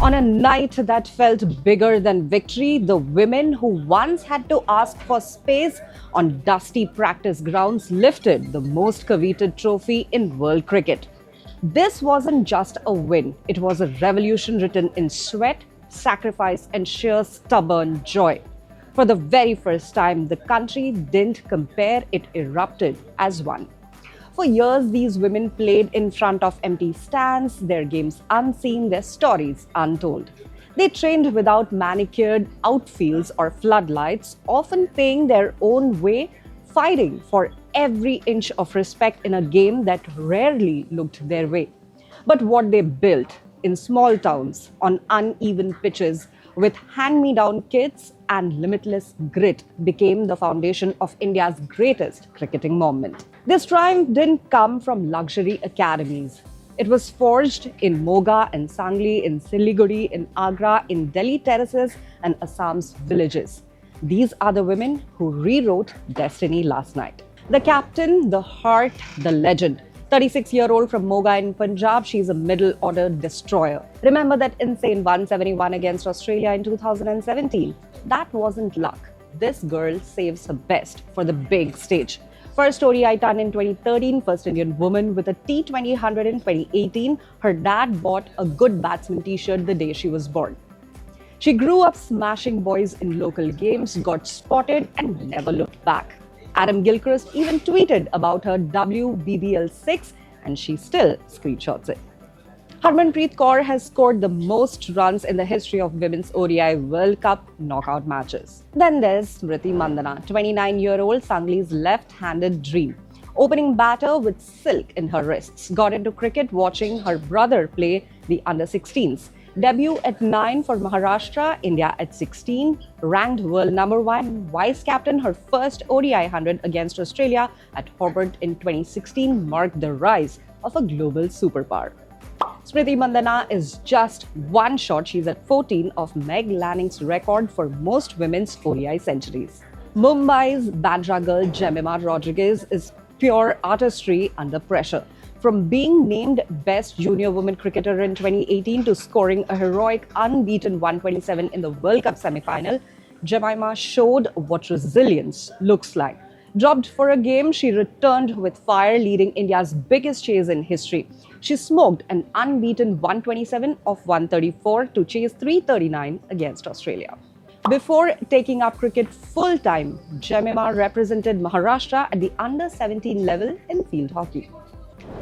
On a night that felt bigger than victory, the women who once had to ask for space on dusty practice grounds lifted the most coveted trophy in world cricket. This wasn't just a win, it was a revolution written in sweat, sacrifice, and sheer stubborn joy. For the very first time, the country didn't compare, it erupted as one. For years, these women played in front of empty stands, their games unseen, their stories untold. They trained without manicured outfields or floodlights, often paying their own way, fighting for every inch of respect in a game that rarely looked their way. But what they built in small towns, on uneven pitches, with hand me down kits and limitless grit became the foundation of India's greatest cricketing moment. This triumph didn't come from luxury academies. It was forged in Moga and Sangli, in Siliguri, in Agra, in Delhi terraces, and Assam's villages. These are the women who rewrote destiny last night. The captain, the heart, the legend. 36-year-old from Moga in Punjab, she's a middle order destroyer. Remember that insane 171 against Australia in 2017? That wasn't luck. This girl saves her best for the big stage. First ODI ton in 2013, first Indian woman with a T20 100 in 2018. Her dad bought a good batsman t-shirt the day she was born. She grew up smashing boys in local games, got spotted, and never looked back. Adam Gilchrist even tweeted about her WBBL 6 and she still screenshots it. Harmanpreet Kaur has scored the most runs in the history of Women's ODI World Cup knockout matches. Then there's Smriti Mandhana, 29-year-old Sangli's left-handed dream. Opening batter with silk in her wrists, got into cricket watching her brother play the under-16s. Debut at 9 for Maharashtra, India at 16, ranked world number 1, vice captain her first ODI 100 against Australia at Hobart in 2016 marked the rise of a global superpower. Smriti Mandhana is just one shot, she's at 14 of Meg Lanning's record for most women's ODI centuries. Mumbai's Bandra girl Jemimah Rodrigues is pure artistry under pressure. From being named Best Junior Women Cricketer in 2018 to scoring a heroic unbeaten 127 in the World Cup semi-final, Jemimah showed what resilience looks like. Dropped for a game, she returned with fire, leading India's biggest chase in history. She smoked an unbeaten 127 of 134 to chase 339 against Australia. Before taking up cricket full-time, Jemimah represented Maharashtra at the under-17 level in field hockey.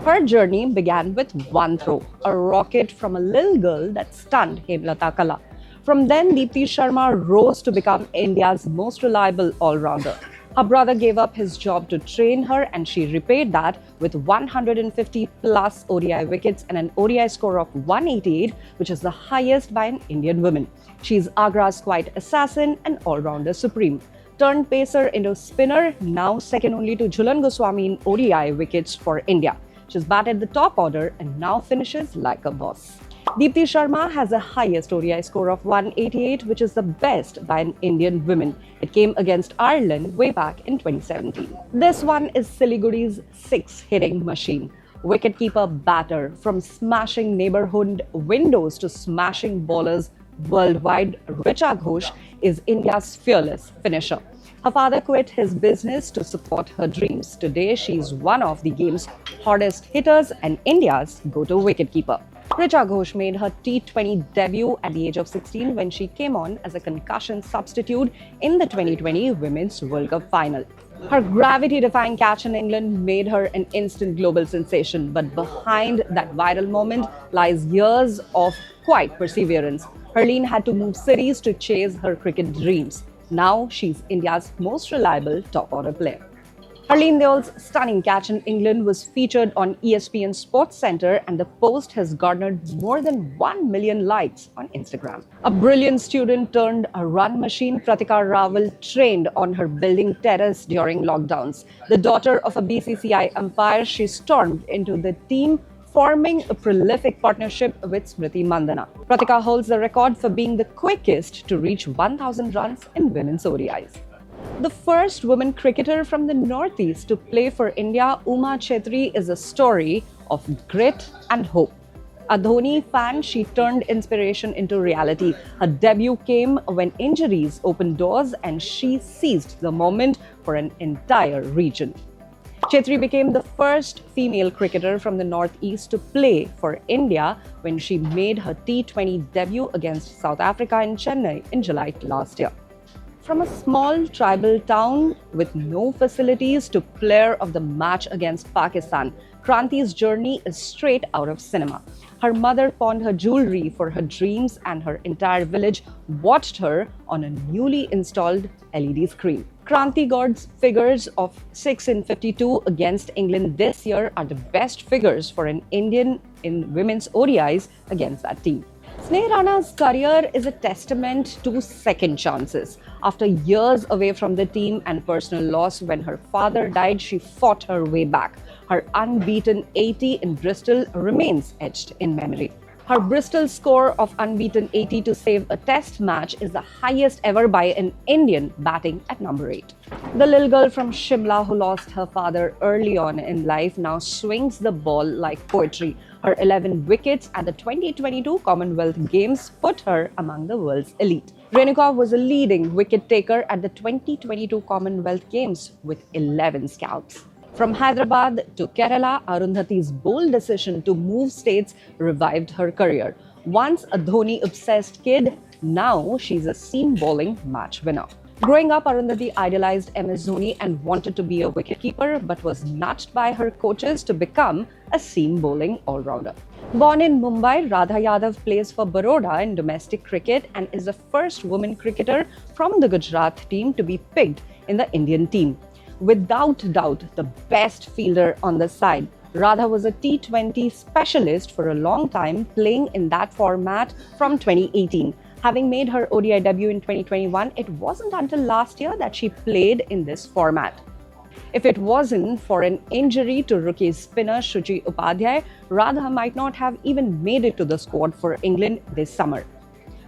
Her journey began with one throw, a rocket from a little girl that stunned Hemlata Kala. From then, Deepti Sharma rose to become India's most reliable all-rounder. Her brother gave up his job to train her and she repaid that with 150 plus ODI wickets and an ODI score of 188, which is the highest by an Indian woman. She's Agra's quiet assassin and all-rounder supreme. Turned pacer into spinner, now second only to Jhulan Goswami in ODI wickets for India. She's batted the top order and now finishes like a boss. Deepti Sharma has the highest ODI score of 188, which is the best by an Indian woman. It came against Ireland way back in 2017. This one is Siliguri's six-hitting machine. Wicketkeeper batter, from smashing neighborhood windows to smashing bowlers worldwide, Richa Ghosh is India's fearless finisher. Her father quit his business to support her dreams. Today, she's one of the game's hottest hitters and India's go-to wicketkeeper. Richa Ghosh made her T20 debut at the age of 16 when she came on as a concussion substitute in the 2020 Women's World Cup final. Her gravity-defying catch in England made her an instant global sensation, but behind that viral moment lies years of quiet perseverance. Harleen had to move cities to chase her cricket dreams. Now she's India's most reliable top-order player. Harleen Deol's stunning catch in England was featured on ESPN Sports Center and the post has garnered more than 1 million likes on Instagram. A brilliant student turned a run machine, Pratika Rawal trained on her building terrace during lockdowns. The daughter of a BCCI umpire, she stormed into the team, forming a prolific partnership with Smriti Mandhana. Pratika holds the record for being the quickest to reach 1,000 runs in women's ODIs. The first woman cricketer from the Northeast to play for India, Uma Chetri, is a story of grit and hope. A Dhoni fan, she turned inspiration into reality. Her debut came when injuries opened doors and she seized the moment for an entire region. Chetri became the first female cricketer from the Northeast to play for India when she made her T20 debut against South Africa in Chennai in July last year. From a small tribal town with no facilities to player of the match against Pakistan, Kranti's journey is straight out of cinema. Her mother pawned her jewelry for her dreams and her entire village watched her on a newly installed LED screen. Kranti Gaur's figures of 6 in 52 against England this year are the best figures for an Indian in women's ODIs against that team. Sneh Rana's career is a testament to second chances. After years away from the team and personal loss when her father died, she fought her way back. Her unbeaten 80 in Bristol remains etched in memory. Her Bristol score of unbeaten 80 to save a test match is the highest ever by an Indian batting at number 8. The little girl from Shimla who lost her father early on in life now swings the ball like poetry. Her 11 wickets at the 2022 Commonwealth Games put her among the world's elite. Renuka was a leading wicket taker at the 2022 Commonwealth Games with 11 scalps. From Hyderabad to Kerala, Arundhati's bold decision to move states revived her career. Once a Dhoni-obsessed kid, now she's a seam bowling match winner. Growing up, Arundhati idolized MS Dhoni and wanted to be a wicketkeeper, but was nudged by her coaches to become a seam bowling all-rounder. Born in Mumbai, Radha Yadav plays for Baroda in domestic cricket and is the first woman cricketer from the Gujarat team to be picked in the Indian team. Without doubt, the best fielder on the side, Radha was a T20 specialist for a long time, playing in that format from 2018. Having made her ODI debut in 2021, it wasn't until last year that she played in this format. If it wasn't for an injury to rookie spinner Shuchi Upadhyay, Radha might not have even made it to the squad for England this summer.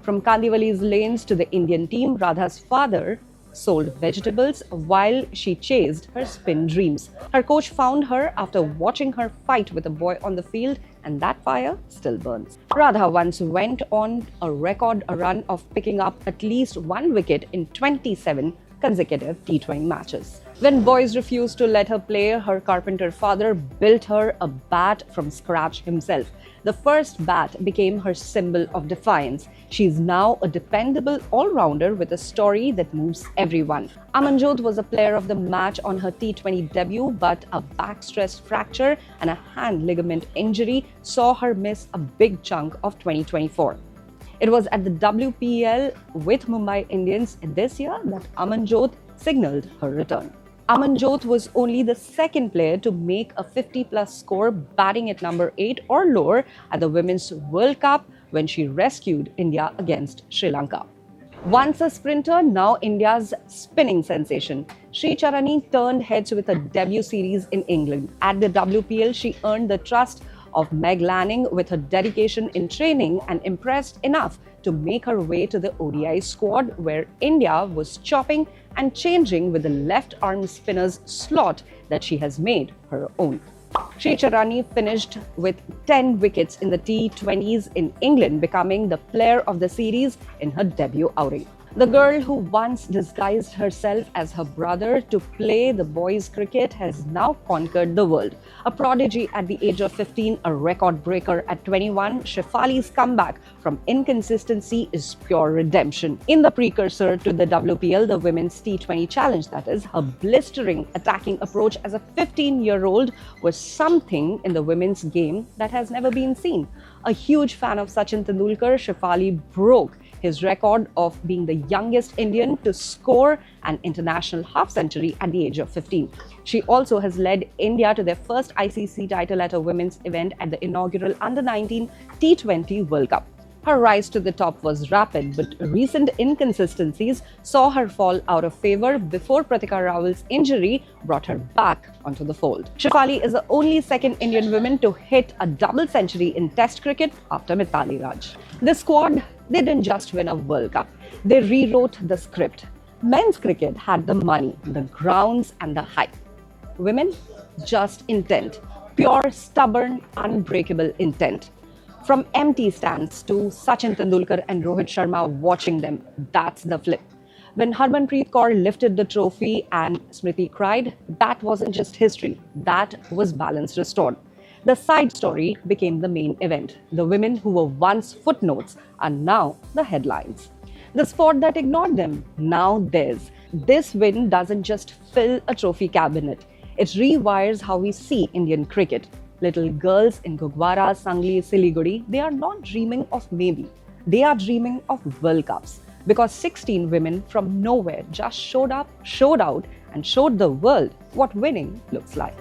From Kandivali's lanes to the Indian team, Radha's father sold vegetables while she chased her spin dreams. Her coach found her after watching her fight with a boy on the field, and that fire still burns. Radha once went on a record run of picking up at least one wicket in 27 consecutive T20 matches. When boys refused to let her play, her carpenter father built her a bat from scratch himself. The first bat became her symbol of defiance. She's now a dependable all-rounder with a story that moves everyone. Amanjot was a player of the match on her T20 debut, but a back stress fracture and a hand ligament injury saw her miss a big chunk of 2024. It was at the WPL with Mumbai Indians this year that Amanjot signaled her return. Amanjot was only the second player to make a 50-plus score batting at number 8 or lower at the Women's World Cup when she rescued India against Sri Lanka. Once a sprinter, now India's spinning sensation. Sri Charani turned heads with a debut series in England. At the WPL, she earned the trust of Meg Lanning with her dedication in training and impressed enough to make her way to the ODI squad, where India was chopping and changing with the left-arm spinner's slot that she has made her own. Sri Charani finished with 10 wickets in the T20s in England, becoming the player of the series in her debut outing. The girl who once disguised herself as her brother to play the boys' cricket has now conquered the world. A prodigy at the age of 15, a record breaker at 21, Shefali's comeback from inconsistency is pure redemption. In the precursor to the WPL, the Women's T20 Challenge, that is, her blistering attacking approach as a 15-year-old was something in the women's game that has never been seen. A huge fan of Sachin Tendulkar, Shefali broke his record of being the youngest Indian to score an international half-century at the age of 15. She also has led India to their first ICC title at a women's event at the inaugural Under-19 T20 World Cup. Her rise to the top was rapid, but recent inconsistencies saw her fall out of favor before Pratika Rawal's injury brought her back onto the fold. Shefali is the only second Indian woman to hit a double century in Test cricket after Mithali Raj. The squad, they didn't just win a World Cup, they rewrote the script. Men's cricket had the money, the grounds and the hype. Women, just intent. Pure, stubborn, unbreakable intent. From empty stands to Sachin Tendulkar and Rohit Sharma watching them, that's the flip. When Harmanpreet Kaur lifted the trophy and Smriti cried, that wasn't just history, that was balance restored. The side story became the main event. The women who were once footnotes are now the headlines. The sport that ignored them, now theirs. This win doesn't just fill a trophy cabinet, it rewires how we see Indian cricket. Little girls in Gugwara, Sangli, Siliguri, they are not dreaming of maybe. They are dreaming of World Cups. Because 16 women from nowhere just showed up, showed out, and showed the world what winning looks like.